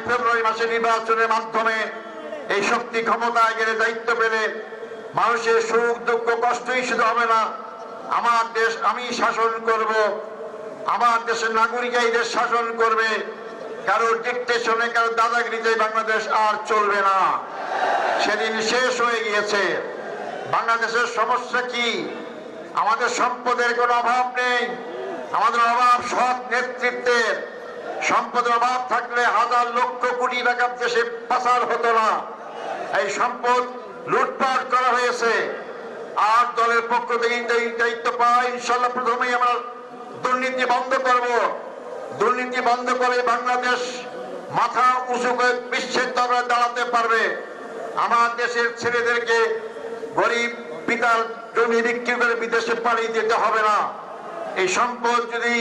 ফেব্রুয়ারি মাসে নির্বাচনের মাধ্যমে এই শক্তি ক্ষমতায় গেলে দায়িত্ব পেলে মানুষের সুখ দুঃখ কষ্টই শুধু হবে না, আমার দেশ আমি শাসন করব, আমার দেশের নাগরিকরা এই দেশ শাসন করবে। কারোর ডিকটেশনে, কারোর দাদাগিরিতে বাংলাদেশ আর চলবে না। সেদিন শেষ হয়ে গিয়েছে। বাংলাদেশের সমস্যা কি? আমাদের সম্পদের কোনো অভাব নেই, আমাদের অভাব সৎ নেতৃত্বের। সম্পদের অভাব থাকলে হাজার লক্ষ কোটি টাকা দেশে পাচার হতো না। এই সম্পদ লুটপাট করা হয়েছে। আর দলের পক্ষ থেকে দায়িত্ব পাই, ইনশাল্লাহ প্রথমেই আমরা দুর্নীতি বন্ধ করব। দুর্নীতি বন্ধ করে বাংলাদেশ মাথা উঁচু করে বিশ্বের দরবারে দাঁড়াতে পারবে। আমার দেশের ছেলেদেরকে গরিব পিতার জমি বিক্রি করে বিদেশে পাঠিয়ে দিতে হবে না। এই সম্পদ যদি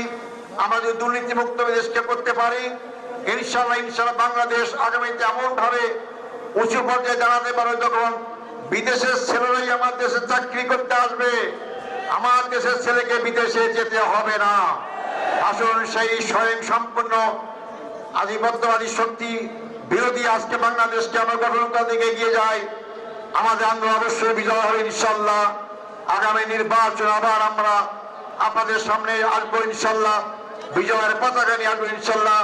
আমাদের দুর্নীতিমুক্ত দেশকে করতে পারি, ইনশাল্লাহ বাংলাদেশ আগামীতে এমন ভাবে উঁচু পর্যায়ে দাঁড়াতে পারবে যখন বিদেশের ছেলেরাই আমার দেশে চাকরি করতে আসবে, আমার দেশের ছেলেকে বিদেশে যেতে হবে না। আসুন সেই স্বয়ং সম্পূর্ণ আধিপত্যবাদী শক্তি বিরোধী আজকে বাংলাদেশকে আমরা গঠন করার দিকে এগিয়ে যাই। আমাদের আন্দোলন অবশ্যই বিজয় হবে ইনশাল্লাহ। আগামী নির্বাচন আবার আমরা আপনাদের সামনে আসবো ইনশাল্লাহ, বিজয়ের পতাকা নিয়ে আসবো ইনশাল্লাহ।